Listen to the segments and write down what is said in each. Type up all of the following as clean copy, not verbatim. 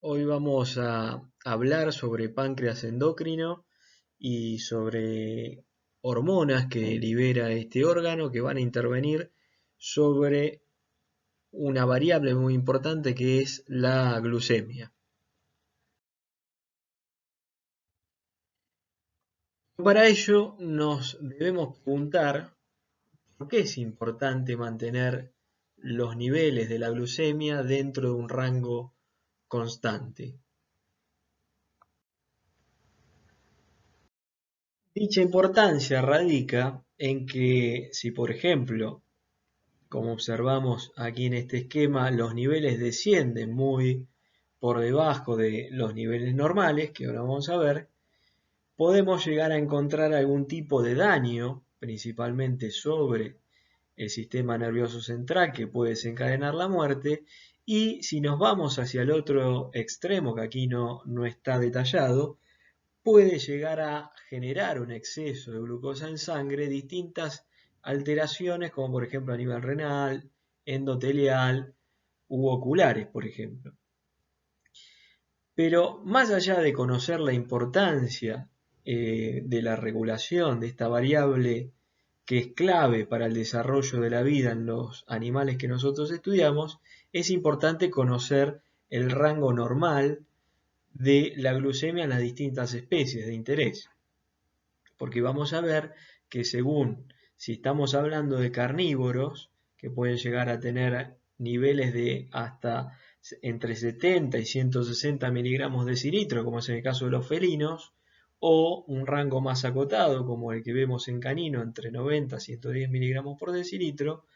Hoy vamos a hablar sobre páncreas endocrino y sobre hormonas que libera este órgano que van a intervenir sobre una variable muy importante que es la glucemia. Para ello nos debemos preguntar por qué es importante mantener los niveles de la glucemia dentro de un rango constante. Dicha importancia radica en que si, por ejemplo, como observamos aquí en este esquema, los niveles descienden muy por debajo de los niveles normales, que ahora vamos a ver, podemos llegar a encontrar algún tipo de daño, principalmente sobre el sistema nervioso central, que puede desencadenar la muerte, y si nos vamos hacia el otro extremo, que aquí no está detallado, puede llegar a generar un exceso de glucosa en sangre, distintas alteraciones como por ejemplo a nivel renal, endotelial u oculares, por ejemplo. Pero más allá de conocer la importancia de la regulación de esta variable que es clave para el desarrollo de la vida en los animales que nosotros estudiamos, es importante conocer el rango normal de la glucemia en las distintas especies de interés. Porque vamos a ver que según si estamos hablando de carnívoros, que pueden llegar a tener niveles de hasta entre 70 y 160 miligramos de decilitro, como es en el caso de los felinos, o un rango más acotado, como el que vemos en canino, entre 90 y 110 miligramos por decilitro,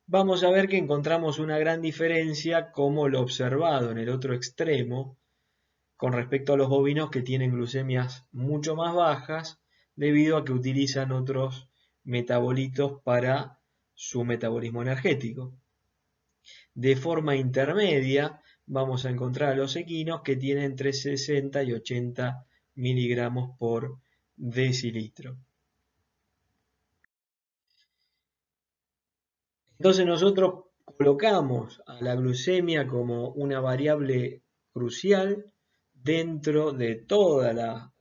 vamos a ver que encontramos una gran diferencia como lo observado en el otro extremo, con respecto a los bovinos que tienen glucemias mucho más bajas debido a que utilizan otros metabolitos para su metabolismo energético. De forma intermedia vamos a encontrar a los equinos que tienen entre 60 y 80 miligramos por decilitro. Entonces nosotros colocamos a la glucemia como una variable crucial dentro de toda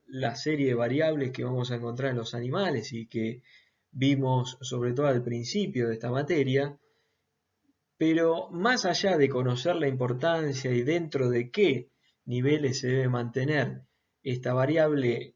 la serie de variables que vamos a encontrar en los animales y que vimos sobre todo al principio de esta materia, pero más allá de conocer la importancia y dentro de qué niveles se debe mantener esta variable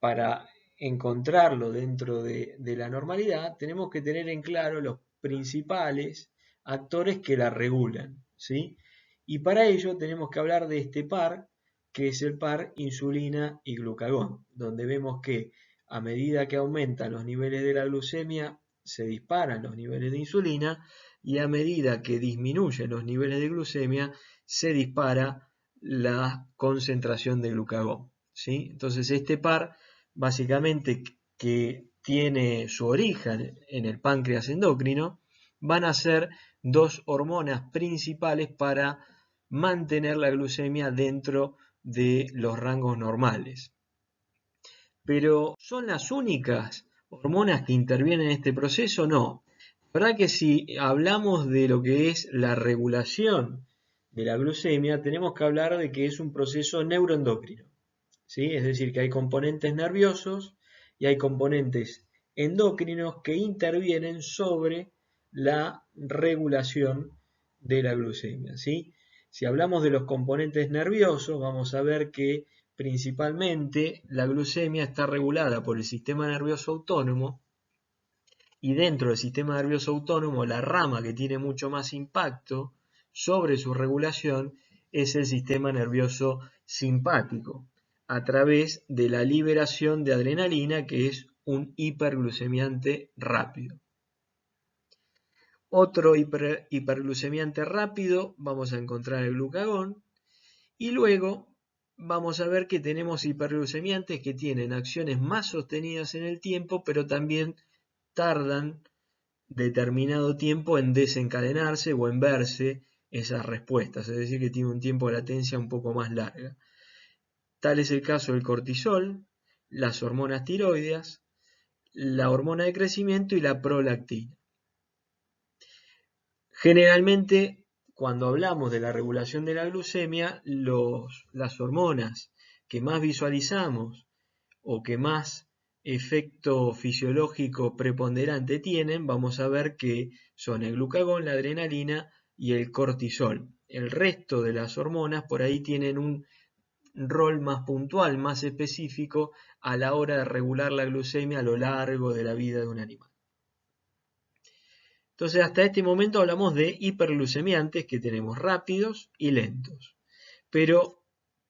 para encontrarlo dentro de la normalidad, tenemos que tener en claro los principales actores que la regulan, ¿sí? Y para ello tenemos que hablar de este par, que es el par insulina y glucagón, donde vemos que a medida que aumentan los niveles de la glucemia, se disparan los niveles de insulina, y a medida que disminuyen los niveles de glucemia, se dispara la concentración de glucagón, ¿sí? Entonces este par básicamente que tiene su origen en el páncreas endocrino, van a ser dos hormonas principales para mantener la glucemia dentro de los rangos normales. Pero ¿son las únicas hormonas que intervienen en este proceso? No. La verdad que si hablamos de lo que es la regulación de la glucemia, tenemos que hablar de que es un proceso neuroendocrino, ¿sí? Es decir, que hay componentes nerviosos y hay componentes endocrinos que intervienen sobre la regulación de la glucemia, ¿sí? Si hablamos de los componentes nerviosos, vamos a ver que principalmente la glucemia está regulada por el sistema nervioso autónomo, y dentro del sistema nervioso autónomo la rama que tiene mucho más impacto sobre su regulación es el sistema nervioso simpático, a través de la liberación de adrenalina, que es un hiperglucemiante rápido. Otro hiperglucemiante rápido vamos a encontrar el glucagón, y luego vamos a ver que tenemos hiperglucemiantes que tienen acciones más sostenidas en el tiempo, pero también tardan determinado tiempo en desencadenarse o en verse esas respuestas, es decir, que tiene un tiempo de latencia un poco más larga. Tal es el caso del cortisol, las hormonas tiroideas, la hormona de crecimiento y la prolactina. Generalmente cuando hablamos de la regulación de la glucemia, las hormonas que más visualizamos o que más efecto fisiológico preponderante tienen, vamos a ver que son el glucagón, la adrenalina y el cortisol. El resto de las hormonas por ahí tienen un rol más puntual, más específico a la hora de regular la glucemia a lo largo de la vida de un animal. Entonces, hasta este momento hablamos de hiperglucemiantes que tenemos rápidos y lentos. Pero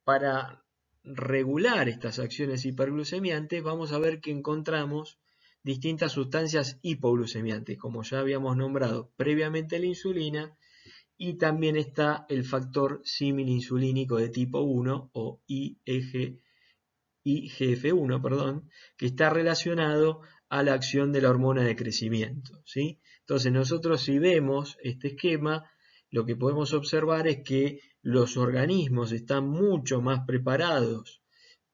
para regular estas acciones hiperglucemiantes, vamos a ver que encontramos distintas sustancias hipoglucemiantes, como ya habíamos nombrado previamente la insulina, y también está el factor símil-insulínico de tipo 1 o IGF-1, perdón, que está relacionado a la acción de la hormona de crecimiento, ¿sí? Entonces nosotros si vemos este esquema, lo que podemos observar es que los organismos están mucho más preparados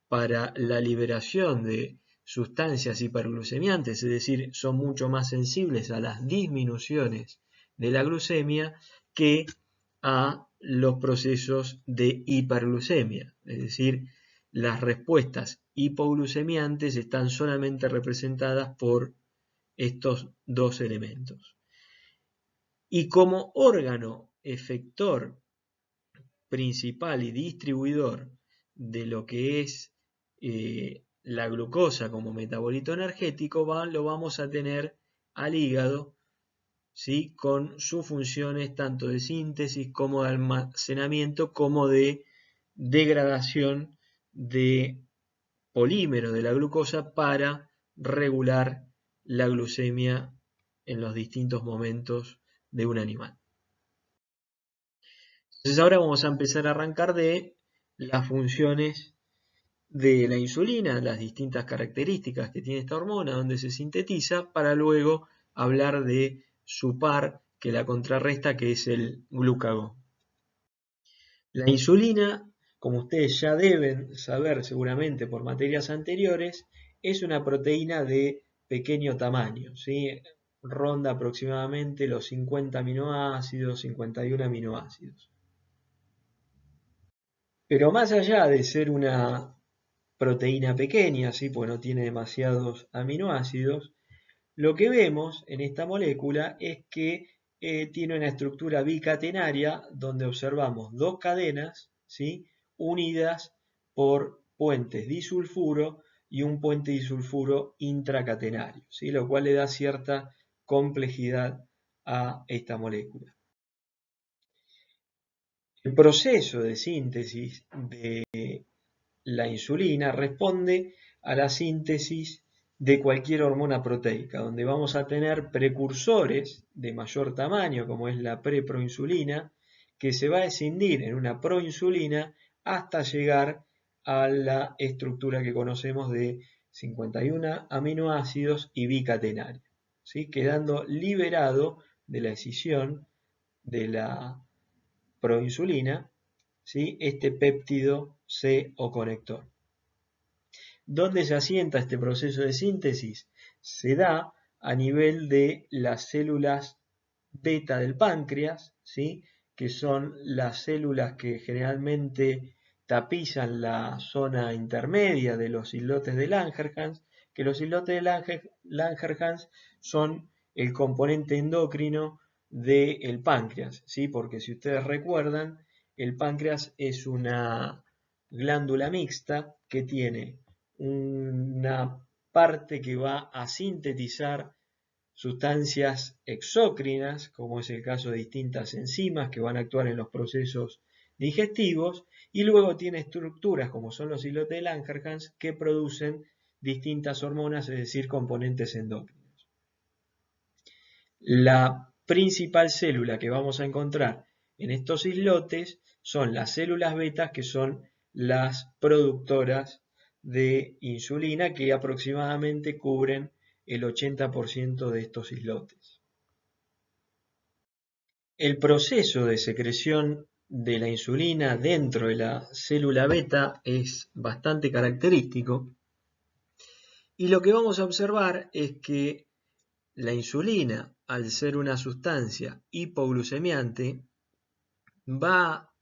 para la liberación de sustancias hiperglucemiantes, es decir, son mucho más sensibles a las disminuciones de la glucemia que a los procesos de hiperglucemia, es decir, las respuestas hipoglucemiantes están solamente representadas por estos dos elementos. Y como órgano efector principal y distribuidor de lo que es la glucosa como metabolito energético, lo vamos a tener al hígado, ¿sí? Con sus funciones tanto de síntesis como de almacenamiento como de degradación de polímeros de la glucosa para regular la glucemia en los distintos momentos de un animal. Entonces ahora vamos a empezar a arrancar de las funciones de la insulina, las distintas características que tiene esta hormona, donde se sintetiza, para luego hablar de su par que la contrarresta, que es el glucagón. La insulina, como ustedes ya deben saber seguramente por materias anteriores, es una proteína de pequeño tamaño, ¿sí? Ronda aproximadamente los 50 aminoácidos, 51 aminoácidos. Pero más allá de ser una proteína pequeña, ¿sí? Pues no tiene demasiados aminoácidos, lo que vemos en esta molécula es que tiene una estructura bicatenaria donde observamos dos cadenas, ¿sí? Unidas por puentes disulfuro y un puente disulfuro intracatenario, ¿sí? Lo cual le da cierta complejidad a esta molécula. El proceso de síntesis de la insulina responde a la síntesis de cualquier hormona proteica, donde vamos a tener precursores de mayor tamaño, como es la preproinsulina, que se va a escindir en una proinsulina hasta llegar a la estructura que conocemos de 51 aminoácidos y bicatenario, ¿sí? Quedando liberado de la escisión de la proinsulina, ¿sí? Este péptido C o conector. ¿Dónde se asienta este proceso de síntesis? Se da a nivel de las células beta del páncreas, ¿sí? Que son las células que generalmente tapizan la zona intermedia de los islotes de Langerhans, que los islotes de Langerhans son el componente endocrino del páncreas, ¿sí? Porque si ustedes recuerdan, el páncreas es una glándula mixta que tiene una parte que va a sintetizar sustancias exócrinas, como es el caso de distintas enzimas que van a actuar en los procesos digestivos, y luego tiene estructuras como son los islotes de Langerhans que producen distintas hormonas, es decir, componentes endócrinos. La principal célula que vamos a encontrar en estos islotes son las células betas, que son las productoras de insulina, que aproximadamente cubren el 80% de estos islotes. El proceso de secreción de la insulina dentro de la célula beta es bastante característico, y lo que vamos a observar es que la insulina, al ser una sustancia hipoglucemiante, va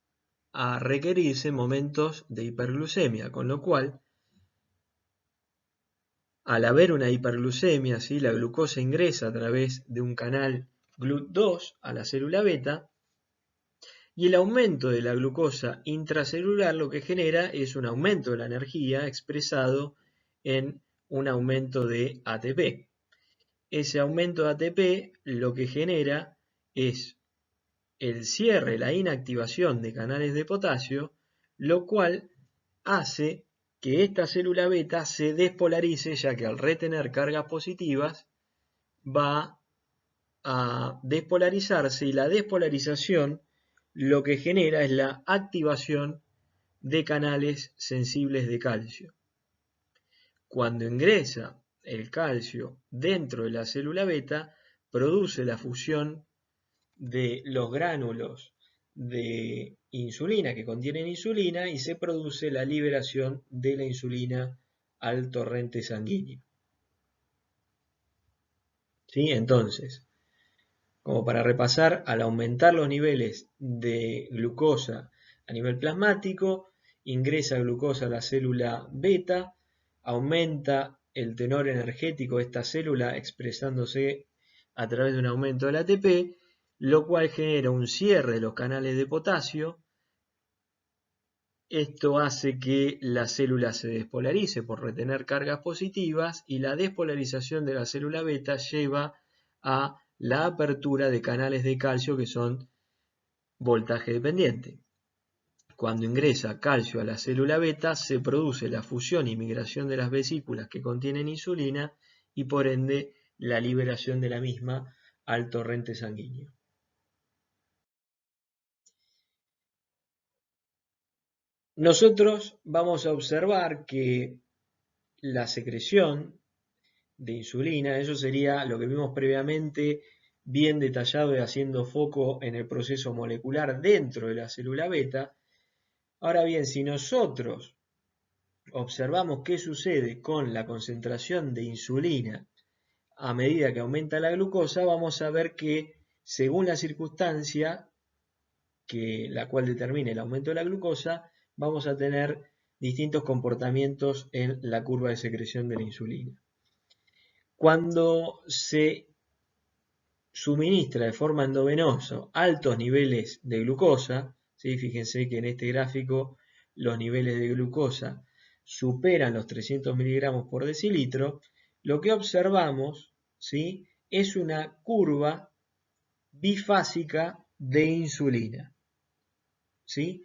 a requerirse momentos de hiperglucemia, con lo cual, al haber una hiperglucemia, ¿sí? La glucosa ingresa a través de un canal GLUT2 a la célula beta, y el aumento de la glucosa intracelular lo que genera es un aumento de la energía expresado en un aumento de ATP. Ese aumento de ATP lo que genera es el cierre, la inactivación de canales de potasio, lo cual hace que esta célula beta se despolarice, ya que al retener cargas positivas va a despolarizarse, y la despolarización lo que genera es la activación de canales sensibles de calcio. Cuando ingresa el calcio dentro de la célula beta, produce la fusión de los gránulos de insulina que contienen insulina y se produce la liberación de la insulina al torrente sanguíneo. ¿Sí? Entonces, como para repasar, al aumentar los niveles de glucosa a nivel plasmático, ingresa glucosa a la célula beta, aumenta el tenor energético de esta célula expresándose a través de un aumento del ATP, lo cual genera un cierre de los canales de potasio. Esto hace que la célula se despolarice por retener cargas positivas, y la despolarización de la célula beta lleva a la apertura de canales de calcio que son voltaje dependiente. Cuando ingresa calcio a la célula beta, se produce la fusión y migración de las vesículas que contienen insulina y por ende la liberación de la misma al torrente sanguíneo. Nosotros vamos a observar que la secreción de insulina, eso sería lo que vimos previamente, bien detallado y haciendo foco en el proceso molecular dentro de la célula beta. Ahora bien, si nosotros observamos qué sucede con la concentración de insulina a medida que aumenta la glucosa, vamos a ver que según la circunstancia la cual determine el aumento de la glucosa, vamos a tener distintos comportamientos en la curva de secreción de la insulina. Cuando se suministra de forma endovenosa altos niveles de glucosa, ¿sí? Fíjense que en este gráfico los niveles de glucosa superan los 300 miligramos por decilitro, lo que observamos, ¿sí? Es una curva bifásica de insulina, ¿sí?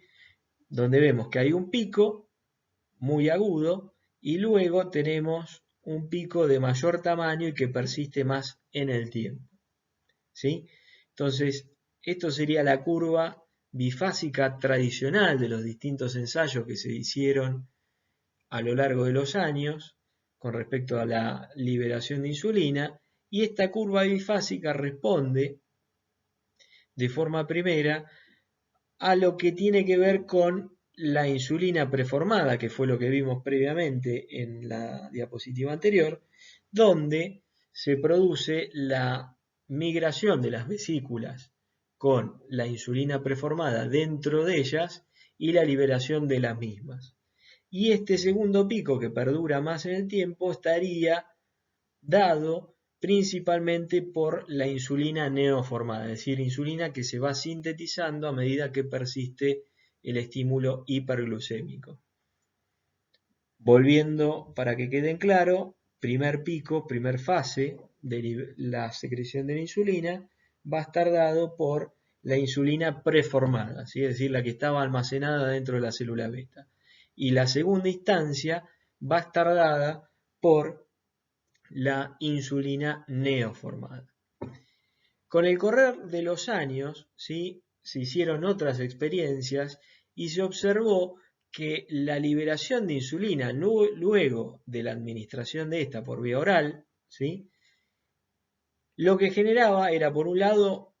Donde vemos que hay un pico muy agudo y luego tenemos un pico de mayor tamaño y que persiste más en el tiempo, ¿sí? Entonces, esto sería la curva bifásica tradicional de los distintos ensayos que se hicieron a lo largo de los años con respecto a la liberación de insulina, y esta curva bifásica responde de forma primera a lo que tiene que ver con la insulina preformada, que fue lo que vimos previamente en la diapositiva anterior, donde se produce la migración de las vesículas con la insulina preformada dentro de ellas y la liberación de las mismas. Y este segundo pico, que perdura más en el tiempo, estaría dado principalmente por la insulina neoformada, es decir, insulina que se va sintetizando a medida que persiste el estímulo hiperglucémico. Volviendo para que quede claro, primer pico, primer fase de la secreción de la insulina va a estar dado por la insulina preformada, ¿sí? Es decir, la que estaba almacenada dentro de la célula beta. Y la segunda instancia va a estar dada por la insulina neoformada. Con el correr de los años, ¿sí? Se hicieron otras experiencias y se observó que la liberación de insulina luego de la administración de esta por vía oral, ¿sí? Lo que generaba era, por un lado,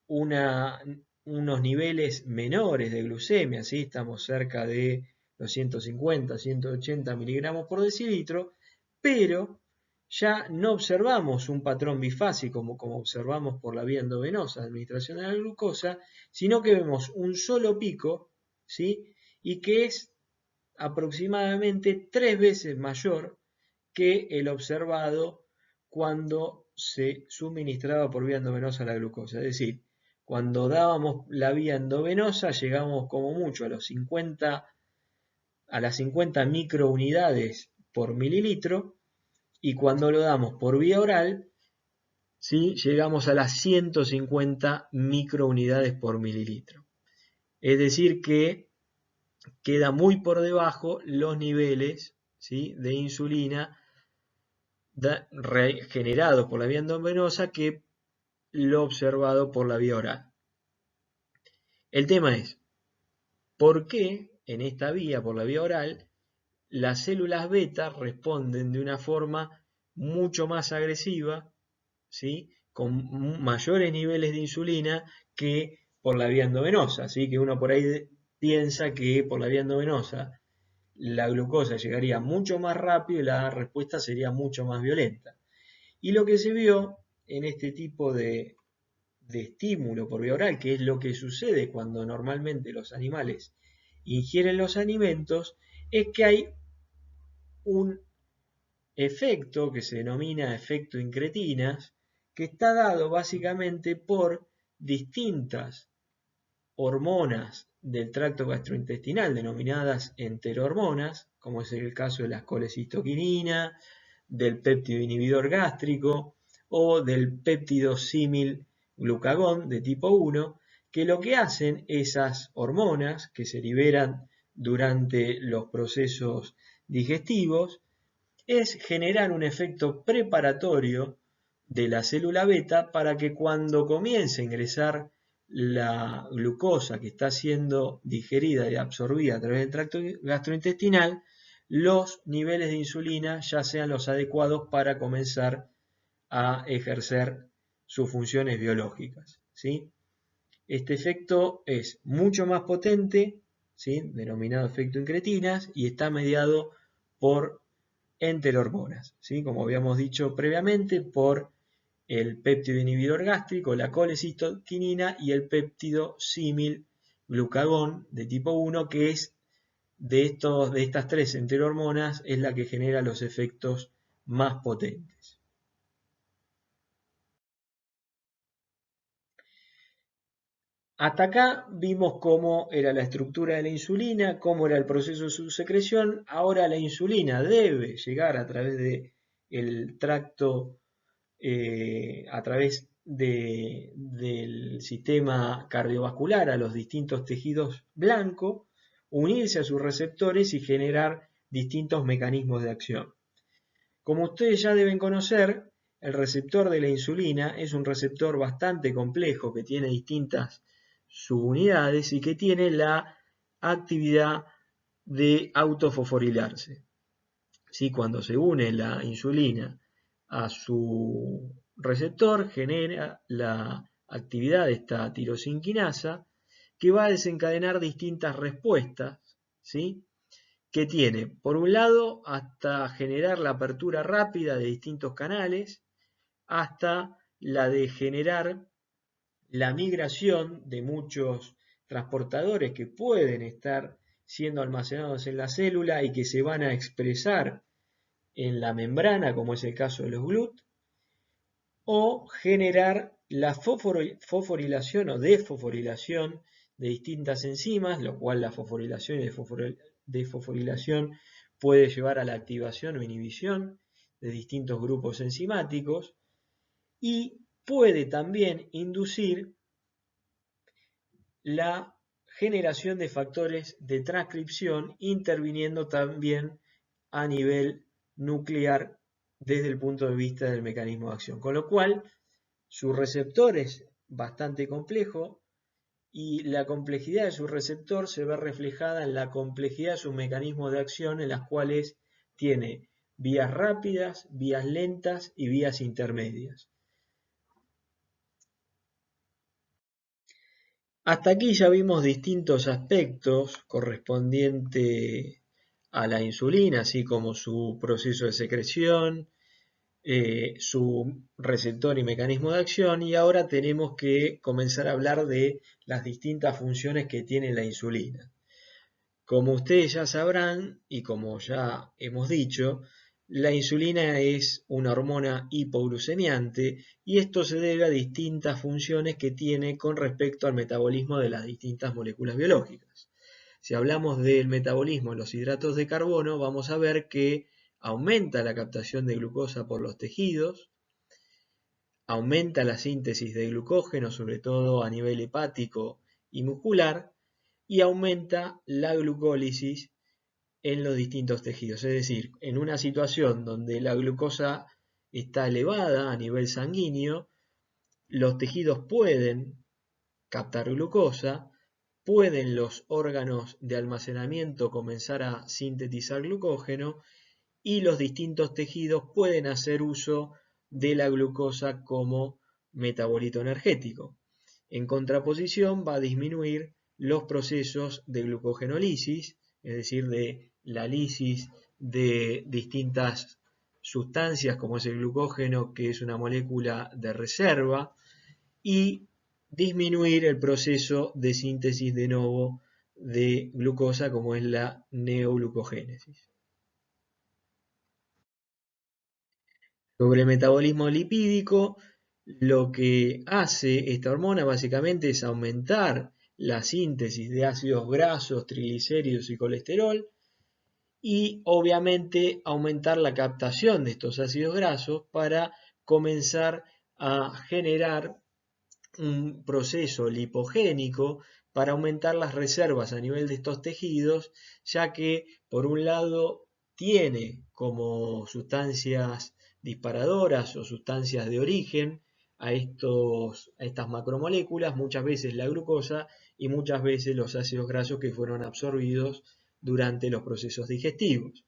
unos niveles menores de glucemia, ¿sí? Estamos cerca de los 150, 180 miligramos por decilitro, pero ya no observamos un patrón bifásico como observamos por la vía endovenosa de administración de la glucosa, sino que vemos un solo pico, ¿sí? Y que es aproximadamente 3 veces mayor que el observado cuando se suministraba por vía endovenosa la glucosa. Es decir, cuando dábamos la vía endovenosa llegamos como mucho a las 50 microunidades por mililitro, y cuando lo damos por vía oral, ¿sí?, llegamos a las 150 microunidades por mililitro. Es decir que queda muy por debajo los niveles, ¿sí?, de insulina generados por la vía endovenosa que lo observado por la vía oral. El tema es, ¿por qué en esta vía, por la vía oral, las células beta responden de una forma mucho más agresiva, ¿sí?, con mayores niveles de insulina que por la vía endovenosa? Así que uno por ahí piensa que por la vía endovenosa la glucosa llegaría mucho más rápido y la respuesta sería mucho más violenta. Y lo que se vio en este tipo de estímulo por vía oral, que es lo que sucede cuando normalmente los animales ingieren los alimentos, es que hay un efecto que se denomina efecto incretinas, que está dado básicamente por distintas hormonas del tracto gastrointestinal denominadas enterohormonas, como es el caso de la colecistoquinina, del péptido inhibidor gástrico o del péptido símil glucagón de tipo 1, que lo que hacen esas hormonas que se liberan durante los procesos digestivos es generar un efecto preparatorio de la célula beta para que cuando comience a ingresar la glucosa que está siendo digerida y absorbida a través del tracto gastrointestinal, los niveles de insulina ya sean los adecuados para comenzar a ejercer sus funciones biológicas, ¿sí? Este efecto es mucho más potente, ¿sí?, denominado efecto incretinas, y está mediado por enterohormonas, ¿sí?, como habíamos dicho previamente, por el péptido inhibidor gástrico, la colecistoquinina, y el péptido símil glucagón de tipo 1, que es de estas 3 enterohormonas, es la que genera los efectos más potentes. Hasta acá vimos cómo era la estructura de la insulina, cómo era el proceso de su secreción. Ahora la insulina debe llegar a través del tracto, a través del sistema cardiovascular a los distintos tejidos blancos, unirse a sus receptores y generar distintos mecanismos de acción. Como ustedes ya deben conocer, el receptor de la insulina es un receptor bastante complejo que tiene distintas subunidades y que tiene la actividad de autofosforilarse. ¿Sí? Cuando se une la insulina a su receptor, genera la actividad de esta tirosinquinasa, que va a desencadenar distintas respuestas, ¿sí?, que tiene, por un lado, hasta generar la apertura rápida de distintos canales, hasta la de generar la migración de muchos transportadores que pueden estar siendo almacenados en la célula y que se van a expresar en la membrana, como es el caso de los GLUT, o generar la fosforilación o desfosforilación de distintas enzimas, lo cual la fosforilación y desfosforilación puede llevar a la activación o inhibición de distintos grupos enzimáticos, y puede también inducir la generación de factores de transcripción, interviniendo también a nivel nuclear desde el punto de vista del mecanismo de acción. Con lo cual, su receptor es bastante complejo y la complejidad de su receptor se ve reflejada en la complejidad de sus mecanismos de acción, en las cuales tiene vías rápidas, vías lentas y vías intermedias. Hasta aquí ya vimos distintos aspectos correspondientes a la insulina, así como su proceso de secreción, su receptor y mecanismo de acción, y ahora tenemos que comenzar a hablar de las distintas funciones que tiene la insulina. Como ustedes ya sabrán y como ya hemos dicho, la insulina es una hormona hipoglucemiante y esto se debe a distintas funciones que tiene con respecto al metabolismo de las distintas moléculas biológicas. Si hablamos del metabolismo de los hidratos de carbono, vamos a ver que aumenta la captación de glucosa por los tejidos, aumenta la síntesis de glucógeno, sobre todo a nivel hepático y muscular, y aumenta la glucólisis en los distintos tejidos. Es decir, en una situación donde la glucosa está elevada a nivel sanguíneo, los tejidos pueden captar glucosa, pueden los órganos de almacenamiento comenzar a sintetizar glucógeno y los distintos tejidos pueden hacer uso de la glucosa como metabolito energético. En contraposición, va a disminuir los procesos de glucogenólisis, es decir, de la lisis de distintas sustancias como es el glucógeno, que es una molécula de reserva, y disminuir el proceso de síntesis de nuevo de glucosa como es la neoglucogénesis. Sobre el metabolismo lipídico, lo que hace esta hormona básicamente es aumentar la síntesis de ácidos grasos, triglicéridos y colesterol y obviamente aumentar la captación de estos ácidos grasos para comenzar a generar un proceso lipogénico para aumentar las reservas a nivel de estos tejidos, ya que por un lado tiene como sustancias disparadoras o sustancias de origen a estas macromoléculas, muchas veces la glucosa y muchas veces los ácidos grasos que fueron absorbidos durante los procesos digestivos.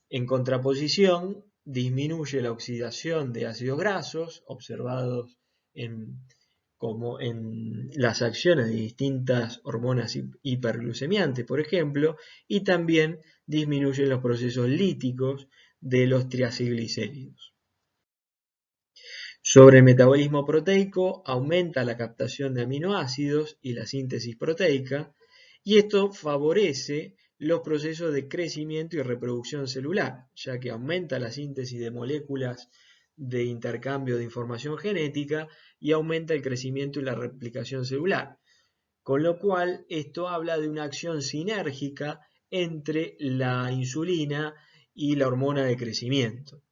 En contraposición, disminuye la oxidación de ácidos grasos observados como en las acciones de distintas hormonas hiperglucemiantes, por ejemplo, y también disminuye los procesos líticos de los triacilglicéridos. Sobre el metabolismo proteico, aumenta la captación de aminoácidos y la síntesis proteica, y esto favorece los procesos de crecimiento y reproducción celular, ya que aumenta la síntesis de moléculas de intercambio de información genética y aumenta el crecimiento y la replicación celular. Con lo cual, esto habla de una acción sinérgica entre la insulina y la hormona de crecimiento.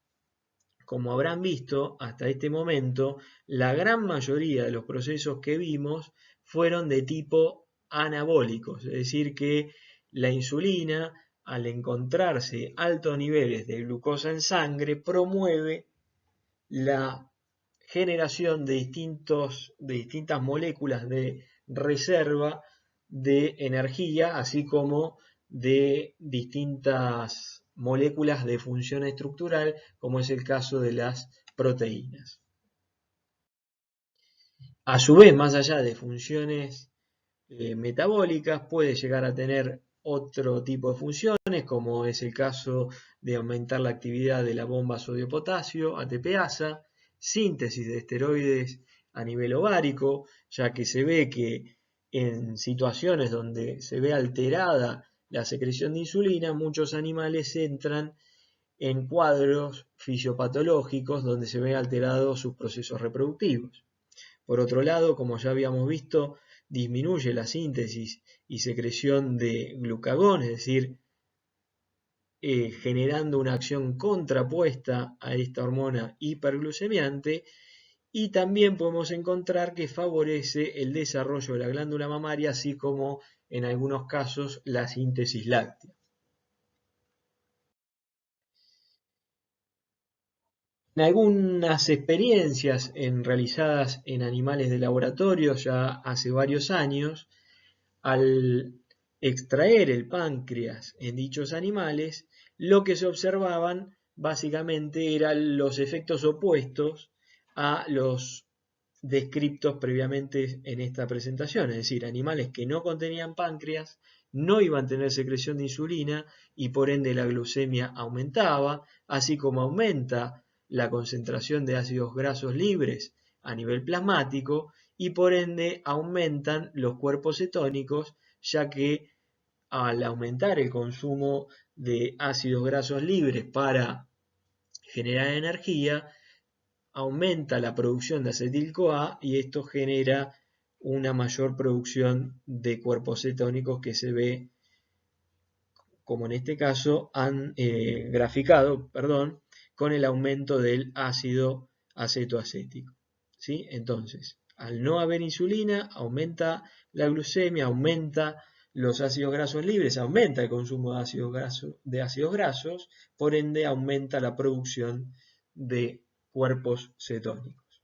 Como habrán visto, hasta este momento, la gran mayoría de los procesos que vimos fueron de tipo anabólicos, es decir, que la insulina, al encontrarse altos niveles de glucosa en sangre, promueve la generación de distintas moléculas de reserva de energía, así como de distintas moléculas de función estructural, como es el caso de las proteínas. A su vez, más allá de funciones metabólicas, puede llegar a tener otro tipo de funciones, como es el caso de aumentar la actividad de la bomba sodio-potasio, ATPasa, síntesis de esteroides a nivel ovárico, ya que se ve que en situaciones donde se ve alterada la secreción de insulina, muchos animales entran en cuadros fisiopatológicos donde se ven alterados sus procesos reproductivos. Por otro lado, como ya habíamos visto, disminuye la síntesis y secreción de glucagón, es decir, generando una acción contrapuesta a esta hormona hiperglucemiante, y también podemos encontrar que favorece el desarrollo de la glándula mamaria, así como en algunos casos la síntesis láctea. En algunas experiencias realizadas en animales de laboratorio ya hace varios años, al extraer el páncreas en dichos animales, lo que se observaban básicamente eran los efectos opuestos a los descritos previamente en esta presentación, es decir, animales que no contenían páncreas no iban a tener secreción de insulina y por ende la glucemia aumentaba, así como aumenta la concentración de ácidos grasos libres a nivel plasmático y por ende aumentan los cuerpos cetónicos, ya que al aumentar el consumo de ácidos grasos libres para generar energía, aumenta la producción de acetil-CoA y esto genera una mayor producción de cuerpos cetónicos que se ve, como en este caso han graficado, con el aumento del ácido acetoacético. ¿Sí? Entonces, al no haber insulina, aumenta la glucemia, aumenta los ácidos grasos libres, aumenta el consumo de ácidos grasos, por ende aumenta la producción de cuerpos cetónicos.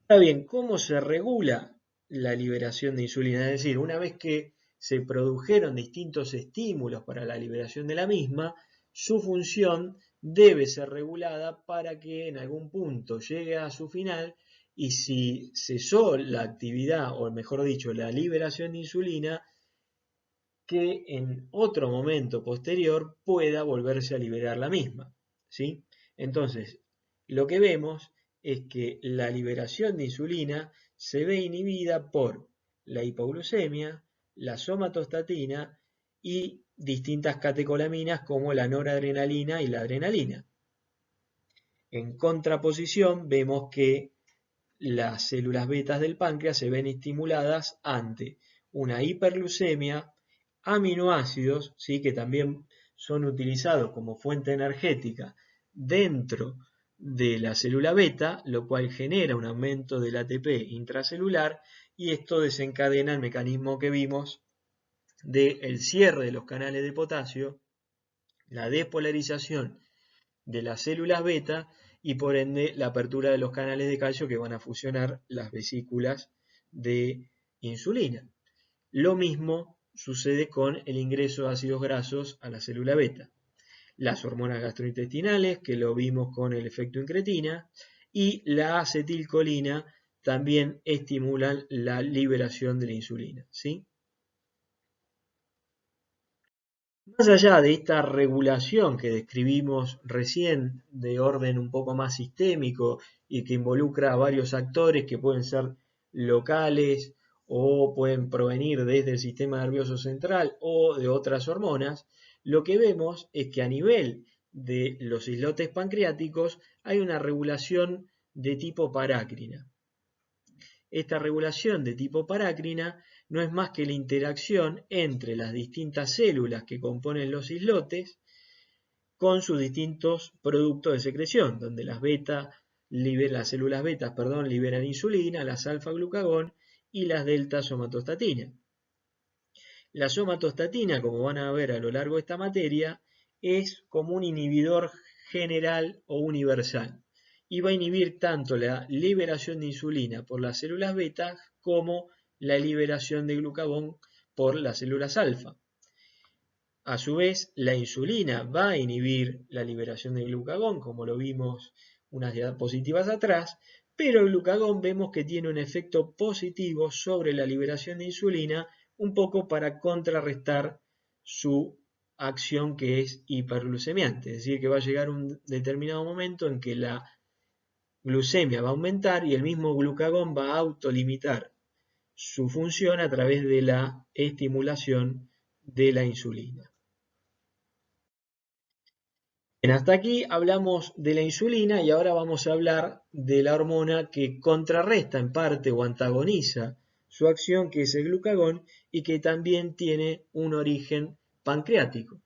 Ahora bien, ¿cómo se regula la liberación de insulina? Es decir, una vez que se produjeron distintos estímulos para la liberación de la misma, su función debe ser regulada para que en algún punto llegue a su final y si cesó la actividad, o mejor dicho, la liberación de insulina, que en otro momento posterior pueda volverse a liberar la misma. ¿Sí? Entonces, lo que vemos es que la liberación de insulina se ve inhibida por la hipoglucemia, la somatostatina y distintas catecolaminas como la noradrenalina y la adrenalina. En contraposición, vemos que las células betas del páncreas se ven estimuladas ante una hiperglucemia, aminoácidos, ¿sí? Que también son utilizados como fuente energética dentro de la célula beta, lo cual genera un aumento del ATP intracelular y esto desencadena el mecanismo que vimos del cierre de los canales de potasio, la despolarización de las células beta y por ende la apertura de los canales de calcio que van a fusionar las vesículas de insulina. Lo mismo sucede con el ingreso de ácidos grasos a la célula beta. Las hormonas gastrointestinales, que lo vimos con el efecto incretina, y la acetilcolina también estimulan la liberación de la insulina, ¿sí? Más allá de esta regulación que describimos recién de orden un poco más sistémico y que involucra a varios actores que pueden ser locales o pueden provenir desde el sistema nervioso central o de otras hormonas, lo que vemos es que a nivel de los islotes pancreáticos hay una regulación de tipo parácrina. Esta regulación de tipo parácrina no es más que la interacción entre las distintas células que componen los islotes con sus distintos productos de secreción, donde las células betas liberan insulina, las alfa-glucagón y las delta-somatostatina. La somatostatina, como van a ver a lo largo de esta materia, es como un inhibidor general o universal y va a inhibir tanto la liberación de insulina por las células beta como la liberación de glucagón por las células alfa. A su vez, la insulina va a inhibir la liberación de glucagón, como lo vimos unas diapositivas atrás, pero el glucagón vemos que tiene un efecto positivo sobre la liberación de insulina, un poco para contrarrestar su acción que es hiperglucemiante, es decir, que va a llegar un determinado momento en que la glucemia va a aumentar y el mismo glucagón va a autolimitar su función a través de la estimulación de la insulina. Bien, hasta aquí hablamos de la insulina y ahora vamos a hablar de la hormona que contrarresta en parte o antagoniza su acción, que es el glucagón y que también tiene un origen pancreático.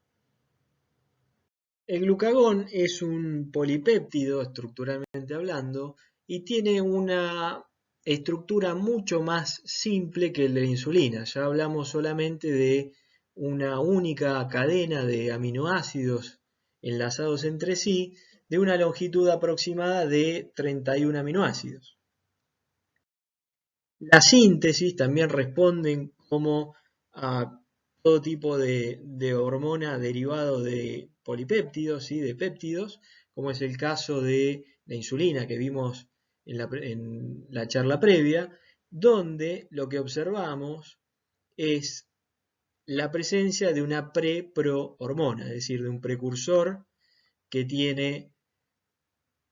El glucagón es un polipéptido estructuralmente hablando y tiene una estructura mucho más simple que el de la insulina. Ya hablamos solamente de una única cadena de aminoácidos enlazados entre sí de una longitud aproximada de 31 aminoácidos. La síntesis también responden como a todo tipo de hormona derivado de polipéptidos, ¿sí? De péptidos, como es el caso de la insulina que vimos en la charla previa, donde lo que observamos es la presencia de una pre-prohormona, es decir, de un precursor que tiene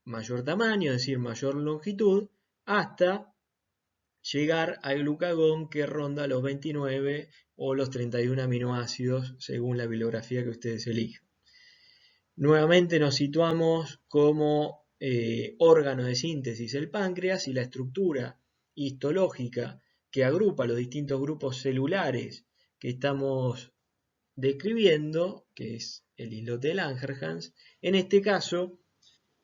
mayor tamaño, es decir, mayor longitud, hasta llegar al glucagón que ronda los 29 o los 31 aminoácidos según la bibliografía que ustedes elijan. Nuevamente nos situamos como órgano de síntesis el páncreas y la estructura histológica que agrupa los distintos grupos celulares que estamos describiendo, que es el islote de Langerhans. En este caso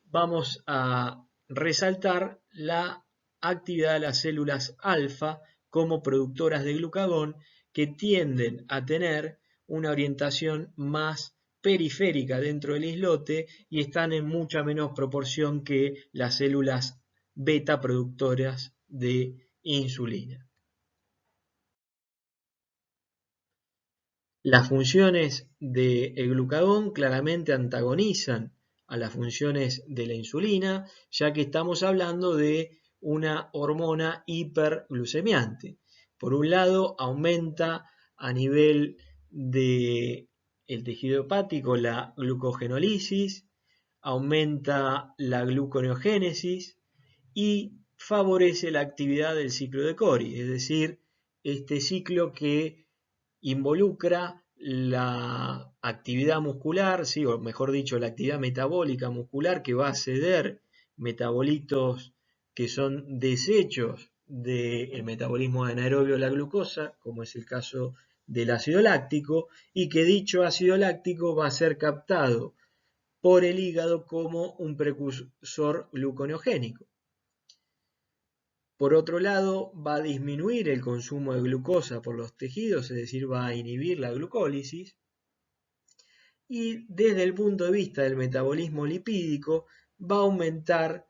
vamos a resaltar la actividad de las células alfa como productoras de glucagón que tienden a tener una orientación más periférica dentro del islote y están en mucha menos proporción que las células beta productoras de insulina. Las funciones del glucagón claramente antagonizan a las funciones de la insulina, ya que estamos hablando de una hormona hiperglucemiante. Por un lado, aumenta a nivel del tejido hepático la glucogenólisis, aumenta la gluconeogénesis y favorece la actividad del ciclo de Cori, es decir, este ciclo que involucra la actividad muscular, ¿sí? O mejor dicho, la actividad metabólica muscular que va a ceder metabolitos que son desechos del metabolismo anaerobio de la glucosa, como es el caso del ácido láctico, y que dicho ácido láctico va a ser captado por el hígado como un precursor gluconeogénico. Por otro lado, va a disminuir el consumo de glucosa por los tejidos, es decir, va a inhibir la glucólisis. Y desde el punto de vista del metabolismo lipídico, va a aumentar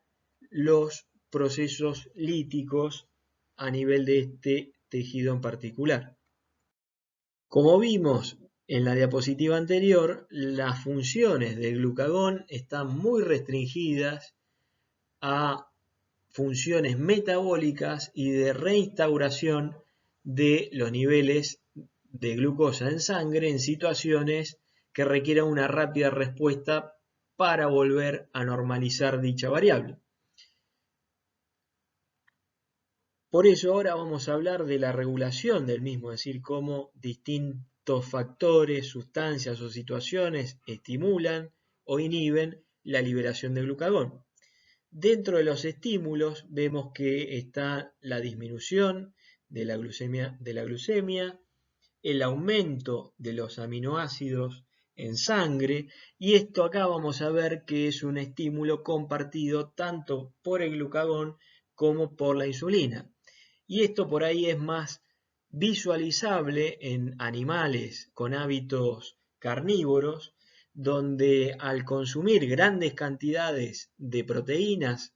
los procesos líticos a nivel de este tejido en particular. Como vimos en la diapositiva anterior, las funciones del glucagón están muy restringidas a funciones metabólicas y de reinstauración de los niveles de glucosa en sangre en situaciones que requieran una rápida respuesta para volver a normalizar dicha variable. Por eso ahora vamos a hablar de la regulación del mismo, es decir, cómo distintos factores, sustancias o situaciones estimulan o inhiben la liberación de glucagón. Dentro de los estímulos vemos que está la disminución de la glucemia, el aumento de los aminoácidos en sangre, y esto acá vamos a ver que es un estímulo compartido tanto por el glucagón como por la insulina. Y esto por ahí es más visualizable en animales con hábitos carnívoros, donde al consumir grandes cantidades de proteínas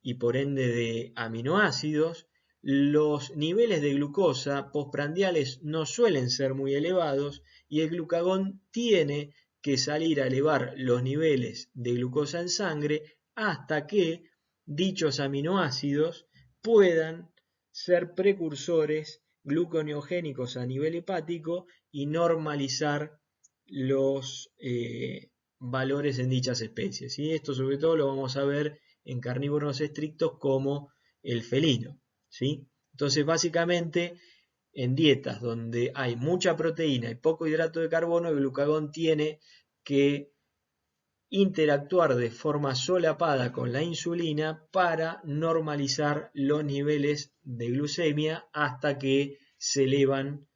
y por ende de aminoácidos, los niveles de glucosa postprandiales no suelen ser muy elevados y el glucagón tiene que salir a elevar los niveles de glucosa en sangre hasta que dichos aminoácidos puedan ser precursores gluconeogénicos a nivel hepático y normalizar los valores en dichas especies. Y esto sobre todo lo vamos a ver en carnívoros estrictos como el felino, ¿sí? Entonces básicamente en dietas donde hay mucha proteína y poco hidrato de carbono, el glucagón tiene que interactuar de forma solapada con la insulina para normalizar los niveles de glucemia hasta que se elevan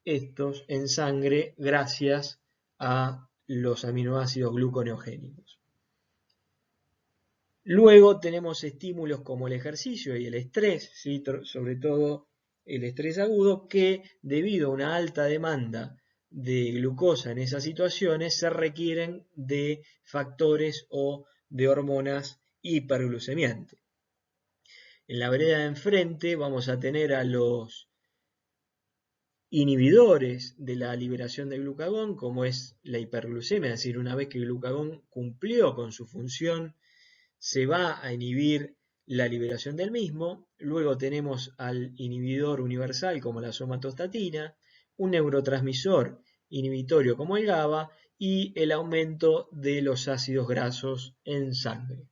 estos en sangre gracias a los aminoácidos gluconeogénicos. Luego tenemos estímulos como el ejercicio y el estrés, ¿sí? Sobre todo el estrés agudo, que debido a una alta demanda de glucosa en esas situaciones se requieren de factores o de hormonas hiperglucemiantes. En la vereda de enfrente vamos a tener a los inhibidores de la liberación de glucagón, como es la hiperglucemia, es decir, una vez que el glucagón cumplió con su función, se va a inhibir la liberación del mismo. Luego tenemos al inhibidor universal como la somatostatina, un neurotransmisor inhibitorio como el GABA y el aumento de los ácidos grasos en sangre.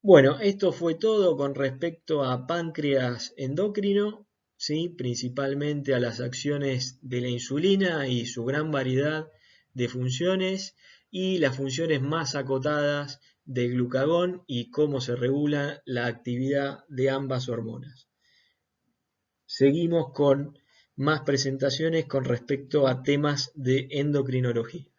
Bueno, esto fue todo con respecto a páncreas endocrino, ¿sí? Principalmente a las acciones de la insulina y su gran variedad de funciones y las funciones más acotadas del glucagón y cómo se regula la actividad de ambas hormonas. Seguimos con más presentaciones con respecto a temas de endocrinología.